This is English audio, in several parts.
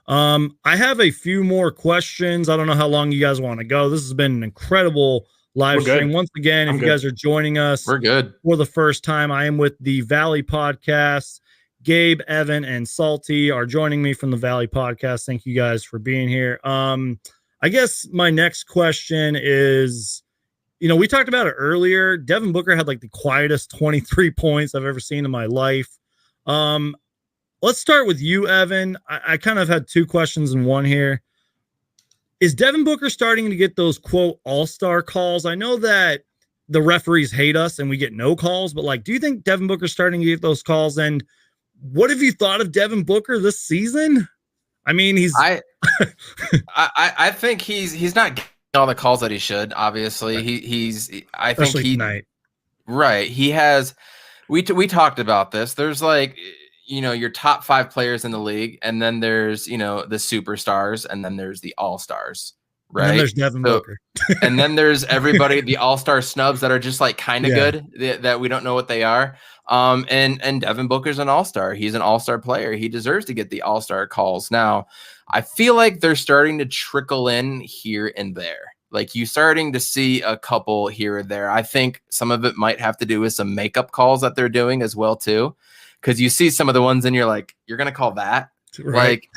I have a few more questions. I don't know how long you guys want to go. This has been an incredible live stream. Once again, if you guys are joining us we're good for the first time, I am with the Valley Podcast. Gabe, Evan, and Salty are joining me from the Valley Podcast. Thank you guys for being here. I guess my next question is, we talked about it earlier. Devin Booker had like the quietest 23 points I've ever seen in my life. Let's start with you, Evan. I kind of had two questions in one here. Is Devin Booker starting to get those, quote, all-star calls? I know that the referees hate us and we get no calls, but, do you think Devin Booker's starting to get those calls? And what have you thought of Devin Booker this season? I mean, I think he's not getting all the calls that he should, obviously. Right. Especially tonight. Right. He has – we talked about this. There's your top 5 players in the league, and then there's, the superstars, and then there's the all-stars, right? And then there's Devin Booker. And then there's everybody, the all-star snubs that are just kind of good, that we don't know what they are. And Devin Booker's an all-star. He's an all-star player. He deserves to get the all-star calls. Now, I feel like they're starting to trickle in here and there. You starting to see a couple here or there. I think some of it might have to do with some makeup calls that they're doing as well, too. Because you see some of the ones and you're like, you're going to call that? Right.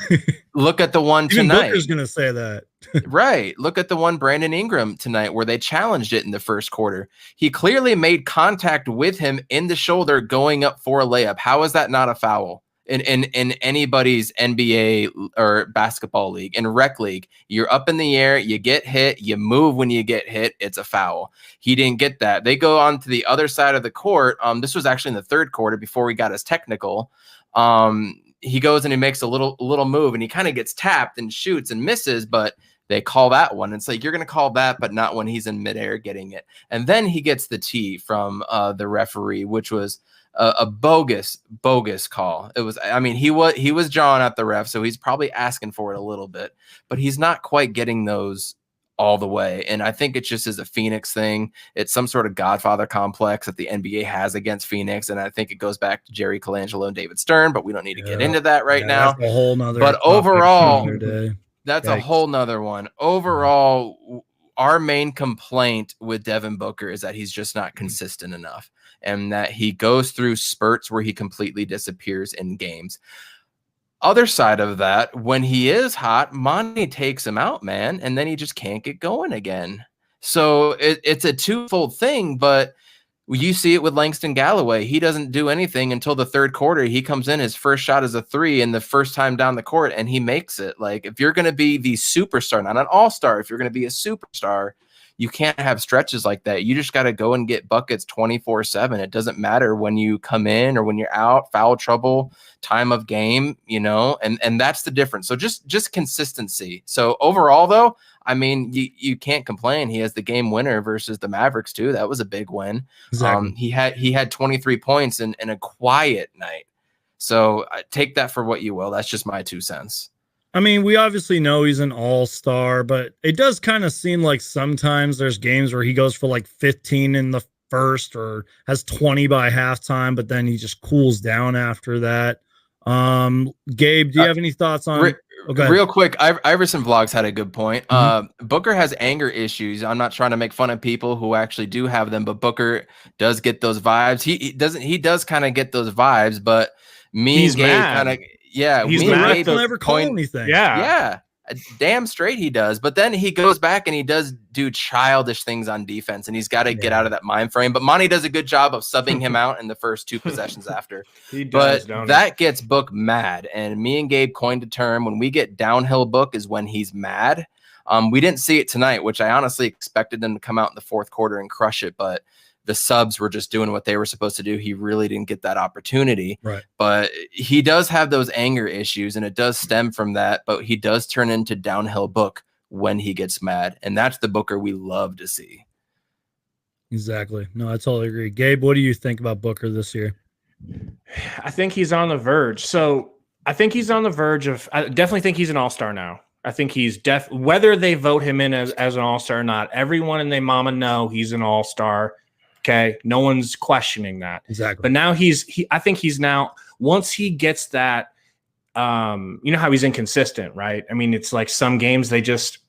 Look at the one Even tonight. Booker's going to say that. Right. Look at the one Brandon Ingram tonight where they challenged it in the first quarter. He clearly made contact with him in the shoulder going up for a layup. How is that not a foul? In anybody's NBA or basketball league, in rec league, you're up in the air, you get hit, you move when you get hit, it's a foul. He didn't get that. They go on to the other side of the court. This was actually in the third quarter before we got his technical. He goes and he makes a little move and he kind of gets tapped and shoots and misses, but they call that one. It's you're going to call that, but not when he's in midair getting it. And then he gets the tee from the referee, which was a bogus call. It was, he was jawing at the ref, so he's probably asking for it a little bit, but he's not quite getting those all the way. And I think it just is a Phoenix thing. It's some sort of Godfather complex that the NBA has against Phoenix. And I think it goes back to Jerry Colangelo and David Stern, but we don't need to get into that right now. That's a whole nother but overall, that's a whole nother one. Overall, our main complaint with Devin Booker is that he's just not consistent enough, and that he goes through spurts where he completely disappears in games. Other side of that, when he is hot, Monty takes him out, man, and then he just can't get going again. So it's a twofold thing, but you see it with Langston Galloway. He doesn't do anything until the third quarter. He comes in, his first shot is a 3, and the first time down the court, and he makes it. If you're going to be the superstar, not an all-star, if you're going to be a superstar, you can't have stretches like that. You just got to go and get buckets 24/7. It doesn't matter when you come in or when you're out, foul trouble, time of game, and that's the difference. So just consistency. So overall, though, you can't complain. He has the game winner versus the Mavericks too. That was a big win. Exactly. He had 23 points in a quiet night. So take that for what you will. That's just my 2 cents. We obviously know he's an all-star, but it does kind of seem like sometimes there's games where he goes for 15 in the first or has 20 by halftime, but then he just cools down after that. Gabe, do you have any thoughts on real quick? Iverson Vlogs had a good point. Booker has anger issues. I'm not trying to make fun of people who actually do have them, but Booker does get those vibes. He does kind of get those vibes, but he's Gabe kind of. Yeah, he's mad. He'll never call anything. Yeah, damn straight he does. But then he goes back and he does do childish things on defense, and he's got to get out of that mind frame. But Monty does a good job of subbing him out in the first 2 possessions after. He does, but that gets Book mad, and me and Gabe coined a term: when we get downhill Book is when he's mad. We didn't see it tonight, which I honestly expected them to come out in the fourth quarter and crush it, but the subs were just doing what they were supposed to do. He really didn't get that opportunity. Right. But he does have those anger issues, and it does stem from that, but he does turn into downhill Book when he gets mad. And that's the Booker we love to see. Exactly. No, I totally agree. Gabe, what do you think about Booker this year? I think he's on the verge. So I think he's on the verge of, I definitely think he's an all-star now. I think he's whether they vote him in as an all-star or not, everyone and their mama know he's an all-star. Okay. No one's questioning that. Exactly. But now I think he's now, once he gets that, you know how he's inconsistent, right? I mean, it's like some games they just,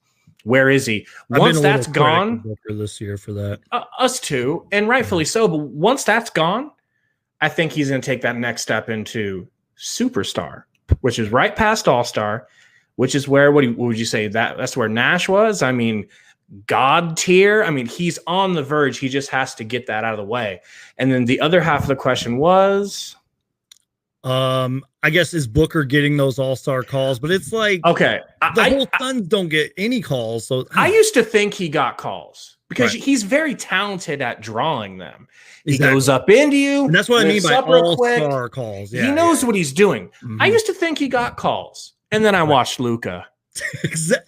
where is he? Once that's gone, Booker this year for that, us too, and rightfully so. But once that's gone, I think he's going to take that next step into superstar, which is right past all-star, which is where, what would you say, that's where Nash was? I mean, God tier. I mean, he's on the verge. He just has to get that out of the way. And then the other half of the question was, I guess, is Booker getting those all-star calls? But it's like, okay, the whole Suns don't get any calls. So I used to think he got calls because he's very talented at drawing them. He goes up into you. And that's what I mean by all-star calls. Yeah, he knows what he's doing. I used to think he got calls, and then I watched Luka.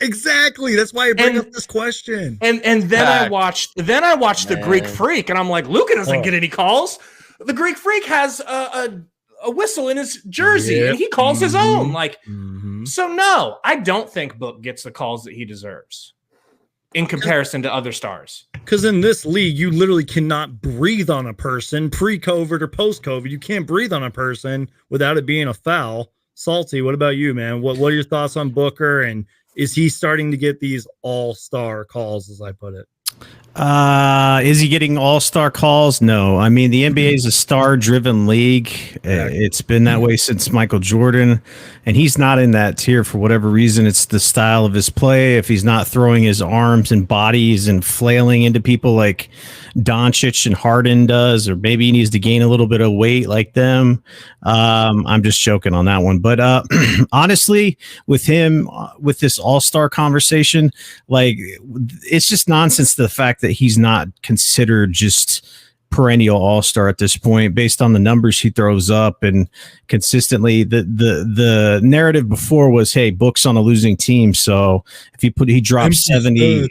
Exactly. That's why I bring up this question. And then I watched the Greek Freak, and I'm like, Luka doesn't get any calls. The Greek Freak has a whistle in his jersey, and he calls his own. Like, so no, I don't think Book gets the calls that he deserves in comparison to other stars. Because in this league, you literally cannot breathe on a person pre-COVID or post-COVID. You can't breathe on a person without it being a foul. Salty, what about you, man? What are your thoughts on Booker, and is he starting to get these all-star calls, as I put it? Is he getting all-star calls? No. I mean, the NBA is a star-driven league. It's been that way since Michael Jordan, and he's not in that tier for whatever reason. It's the style of his play. If he's not throwing his arms and bodies and flailing into people like Doncic and Harden does, or maybe he needs to gain a little bit of weight like them. I'm just joking on that one. But honestly, with him, with this all-star conversation, like, it's just nonsense, the fact that he's not considered just perennial all-star at this point based on the numbers he throws up. And consistently the narrative before was, hey, Book's on a losing team, so if he drops 70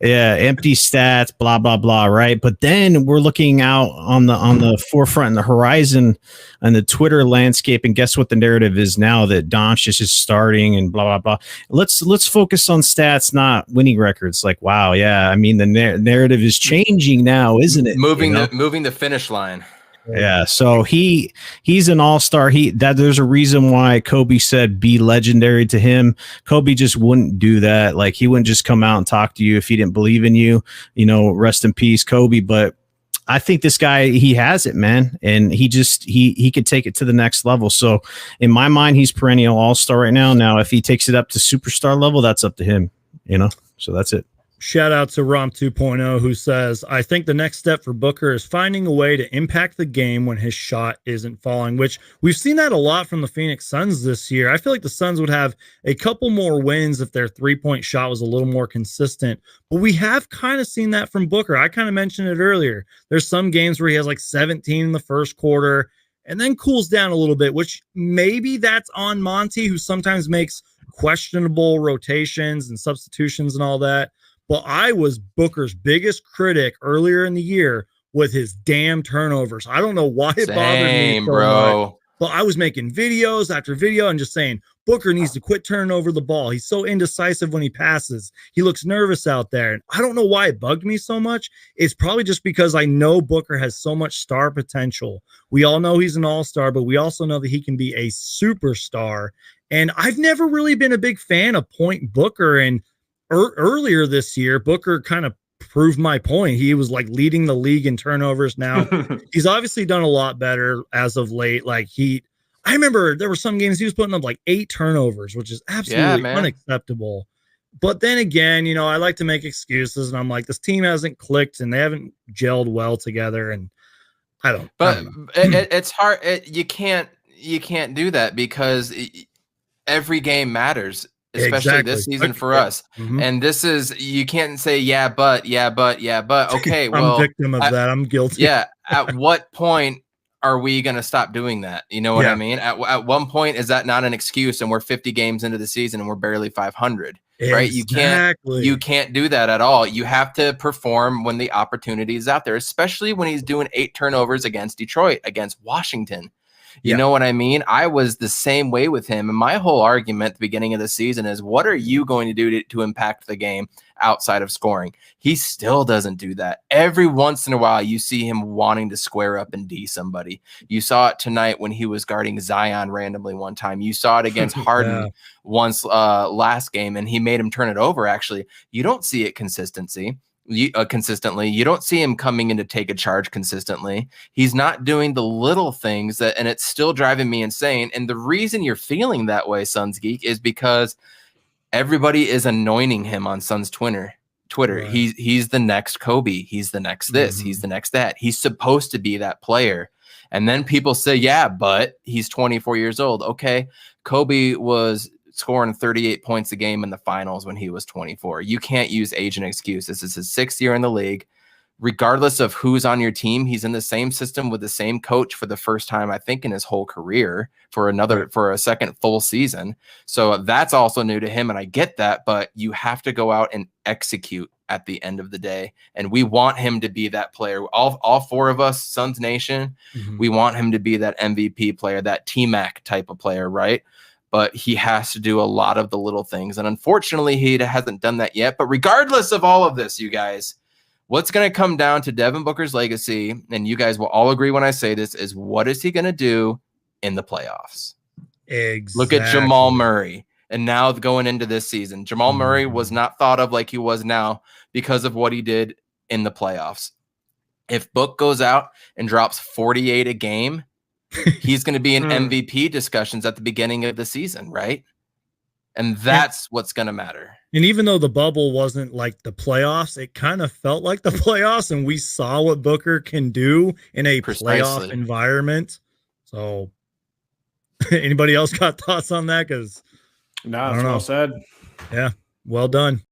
empty stats, blah blah blah, right? But then we're looking out on the forefront and the horizon and the Twitter landscape, and guess what the narrative is now? That Doncic is starting and blah blah blah. Let's focus on stats, not winning records. Like, wow, yeah, I mean, the narrative is changing now, isn't it? Moving the finish line. Yeah, so he's an all-star. There's a reason why Kobe said be legendary to him. Kobe just wouldn't do that. Like, he wouldn't just come out and talk to you if he didn't believe in you. You know, rest in peace, Kobe. But I think this guy, he has it, man, and he could take it to the next level. So in my mind, he's perennial all-star right now. Now, if he takes it up to superstar level, that's up to him. You know, so that's it. Shout out to Rom 2.0, who says, I think the next step for Booker is finding a way to impact the game when his shot isn't falling, which we've seen that a lot from the Phoenix Suns this year. I feel like the Suns would have a couple more wins if their three-point shot was a little more consistent, but we have kind of seen that from Booker. I kind of mentioned it earlier. There's some games where he has like 17 in the first quarter and then cools down a little bit, which maybe that's on Monty, who sometimes makes questionable rotations and substitutions and all that. Well, I was Booker's biggest critic earlier in the year with his damn turnovers. I don't know why it bothered me so much, but I was making videos after video and just saying, Booker needs to quit turning over the ball. He's so indecisive when he passes. He looks nervous out there. And I don't know why it bugged me so much. It's probably just because I know Booker has so much star potential. We all know he's an all-star, but we also know that he can be a superstar. And I've never really been a big fan of Point Booker, and earlier this year, Booker kind of proved my point. He was like leading the league in turnovers. Now he's obviously done a lot better as of late. Like, I remember there were some games he was putting up like 8 turnovers, which is absolutely unacceptable. But then again, you know, I like to make excuses, and I'm like, this team hasn't clicked and they haven't gelled well together. And I don't know. It's hard. You can't do that because every game matters. Especially this season for us. And this is, you can't say, but. Okay, well, I'm a victim of that. I'm guilty. Yeah. At what point are we going to stop doing that? You know what I mean? At one point, is that not an excuse? And we're 50 games into the season and we're barely 500, right? You can't do that at all. You have to perform when the opportunity is out there, especially when he's doing 8 turnovers against Detroit, against Washington. You know what I mean? I was the same way with him. And my whole argument at the beginning of the season is, what are you going to do to impact the game outside of scoring? He still doesn't do that. Every once in a while, you see him wanting to square up and D somebody. You saw it tonight when he was guarding Zion randomly one time. You saw it against Harden once last game, and he made him turn it over, actually. You don't see it consistently. You don't see him coming in to take a charge consistently. He's not doing the little things and it's still driving me insane. And the reason you're feeling that way, Suns Geek, is because everybody is anointing him on Suns Twitter. Right. He's the next Kobe. He's the next this. He's the next that. He's supposed to be that player. And then people say, yeah, but he's 24 years old. Okay, Kobe was scoring 38 points a game in the finals when he was 24. You can't use age and excuse. This is his 6th year in the league. Regardless of who's on your team, he's in the same system with the same coach for the first time, I think, in his whole career for a second full season. So that's also new to him, and I get that, but you have to go out and execute at the end of the day. And we want him to be that player. All 4 of us, Suns Nation, we want him to be that MVP player, that T-Mac type of player, right? But he has to do a lot of the little things. And unfortunately, he hasn't done that yet. But regardless of all of this, you guys, what's going to come down to Devin Booker's legacy, and you guys will all agree when I say this, is what is he going to do in the playoffs? Exactly. Look at Jamal Murray. And now going into this season, Jamal Murray was not thought of like he was now because of what he did in the playoffs. If Book goes out and drops 48 a game, he's going to be in MVP discussions at the beginning of the season, right? And that's what's going to matter. And even though the bubble wasn't like the playoffs, it kind of felt like the playoffs, and we saw what Booker can do in a playoff environment. So anybody else got thoughts on that? Because no, it's well said. Yeah, well done.